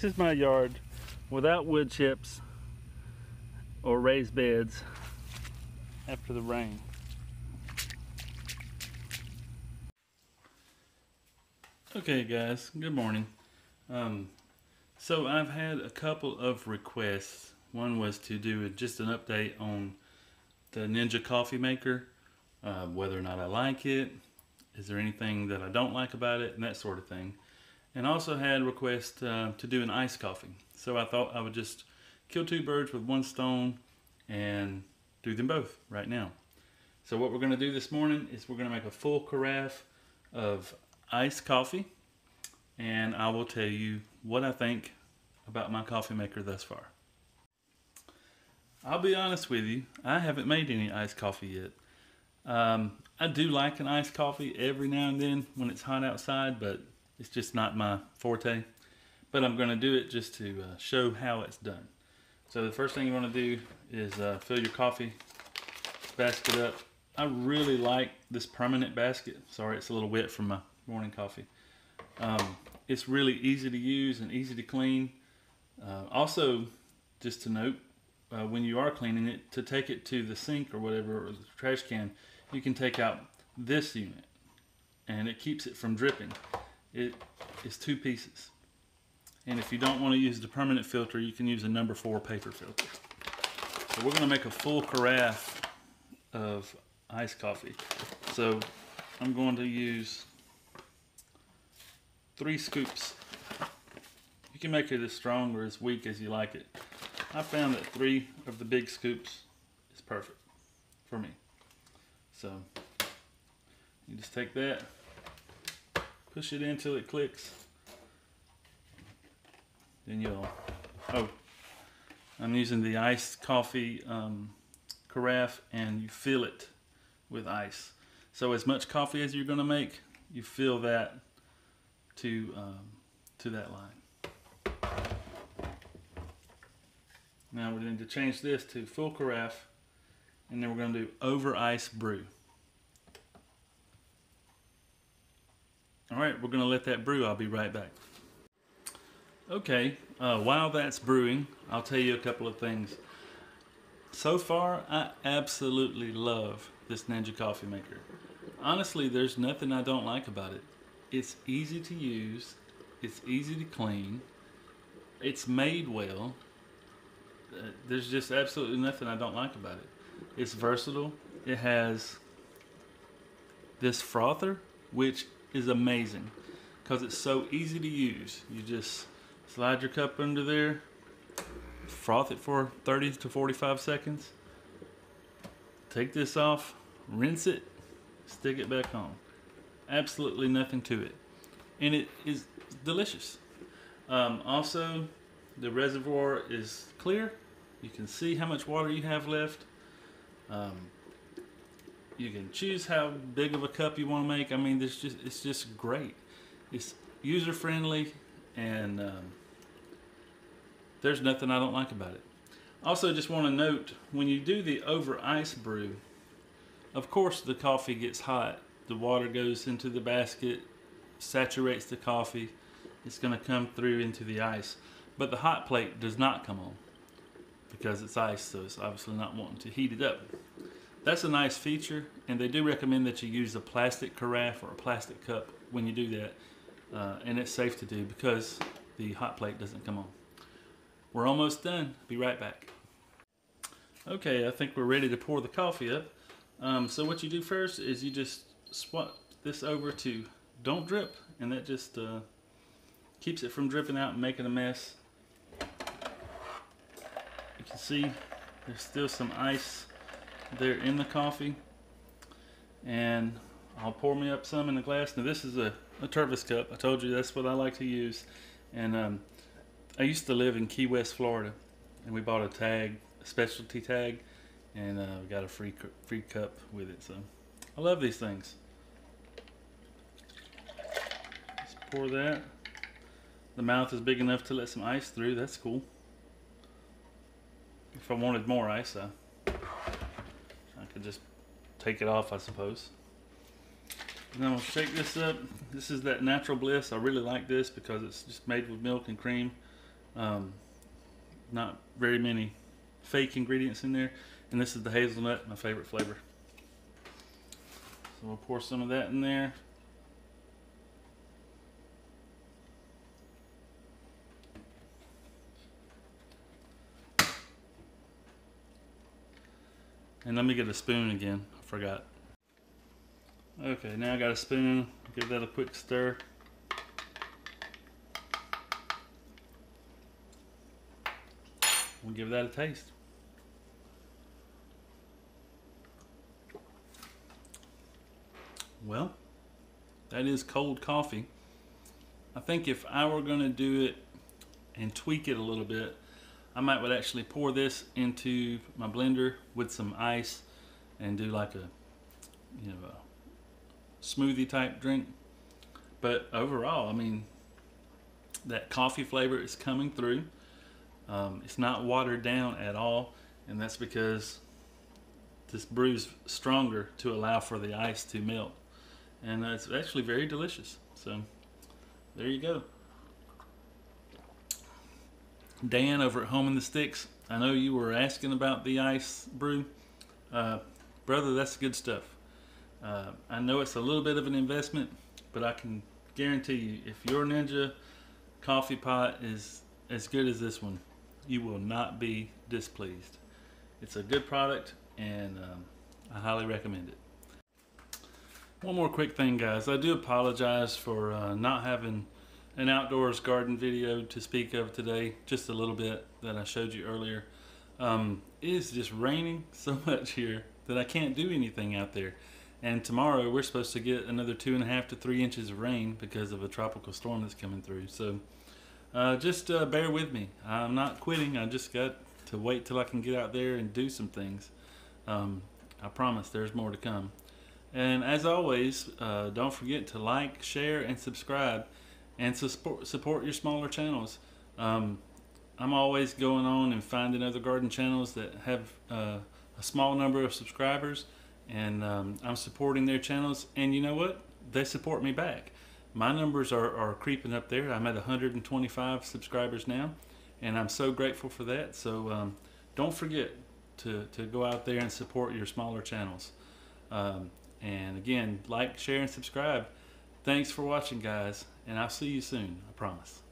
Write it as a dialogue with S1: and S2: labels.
S1: this is my yard without wood chips or raised beds after the rain. Okay guys, good morning. So I've had a couple of requests. One was to do just an update on the Ninja coffee maker, whether or not I like it, is there anything that I don't like about it, and that sort of thing. And also had requests to do an iced coffee. So I thought I would just kill two birds with one stone and do them both right now. So what we're going to do this morning is we're going to make a full carafe of iced coffee, and I will tell you what I think about my coffee maker thus far. I'll be honest with you, I haven't made any iced coffee yet. I do like an iced coffee every now and then when it's hot outside, but it's just not my forte. But I'm going to do it just to show how it's done. So the first thing you want to do is fill your coffee basket up. I really like this permanent basket. Sorry, it's a little wet from my morning coffee. It's really easy to use and easy to clean. Also, just to note, when you are cleaning it, to take it to the sink or whatever, or the trash can, you can take out this unit and it keeps it from dripping. It is 2 pieces. And if you don't want to use the permanent filter, you can use a number 4 paper filter. So we're going to make a full carafe of iced coffee. So I'm going to use 3 scoops. You can make it as strong or as weak as you like it. I found that 3 of the big scoops is perfect for me. So you just take that, push it in until it clicks. Then I'm using the iced coffee carafe, and you fill it with ice. So as much coffee as you're going to make, you fill that to that line. Now we're going to change this to full carafe, and then we're going to do over ice brew. All right, we're going to let that brew. I'll be right back. Okay, while that's brewing, I'll tell you a couple of things. So far, I absolutely love this Ninja coffee maker. Honestly, there's nothing I don't like about it. It's easy to use, it's easy to clean, it's made well. There's just absolutely nothing I don't like about it. It's versatile. It has this frother, which is amazing because it's so easy to use. You just slide your cup under there, froth it for 30 to 45 seconds, take this off, rinse it, stick it back on. Absolutely nothing to it. And it is delicious. Also, the reservoir is clear. You can see how much water you have left. You can choose how big of a cup you want to make. I mean, it's just great. It's user-friendly, and there's nothing I don't like about it. Also, just want to note, when you do the over ice brew, of course the coffee gets hot. The water goes into the basket, saturates the coffee. It's going to come through into the ice. But the hot plate does not come on because it's ice, so it's obviously not wanting to heat it up. That's a nice feature, and they do recommend that you use a plastic carafe or a plastic cup when you do that. And it's safe to do because the hot plate doesn't come on. We're almost done. Be right back. Okay, I think we're ready to pour the coffee up. So what you do first is you just swap this over to don't drip, and that just keeps it from dripping out and making a mess. You can see there's still some ice there in the coffee, and I'll pour me up some in the glass. Now this is a Turvis cup. I told you that's what I like to use, and I used to live in Key West, Florida, and we bought a tag, a specialty tag, and we got a free cup with it. So I love these things. Just pour that. The mouth is big enough to let some ice through. That's cool. If I wanted more ice, I could just take it off, I suppose. And then we'll shake this up. This is that Natural Bliss. I really like this because it's just made with milk and cream. Not very many fake ingredients in there. And this is the hazelnut, my favorite flavor. So we'll pour some of that in there. And let me get a spoon again, I forgot. Okay, now I got a spoon, give that a quick stir. We'll give that a taste. Well, that is cold coffee. I think if I were going to do it and tweak it a little bit, I would actually pour this into my blender with some ice and do like a, you know, a smoothie type drink. But overall, I mean, that coffee flavor is coming through. It's not watered down at all, and that's because this brew's stronger to allow for the ice to melt. And it's actually very delicious. So there you go. Dan over at Home in the Sticks, I know you were asking about the ice brew. Brother, that's good stuff. I know it's a little bit of an investment, but I can guarantee you, if your Ninja coffee pot is as good as this one, you will not be displeased. It's a good product, and I highly recommend it. One more quick thing, guys. I do apologize for not having an outdoors garden video to speak of today, just a little bit that I showed you earlier. It is just raining so much here that I can't do anything out there. And tomorrow we're supposed to get another 2.5 to 3 inches of rain because of a tropical storm that's coming through. So just bear with me. I'm not quitting. I just got to wait till I can get out there and do some things. I promise there's more to come. And as always, don't forget to like, share, and subscribe, and support your smaller channels. I'm always going on and finding other garden channels that have a small number of subscribers, and I'm supporting their channels, and you know what? They support me back. My numbers are creeping up there. I'm at 125 subscribers now, and I'm so grateful for that. So don't forget to go out there and support your smaller channels. And again, like, share, and subscribe. Thanks for watching, guys, and I'll see you soon, I promise.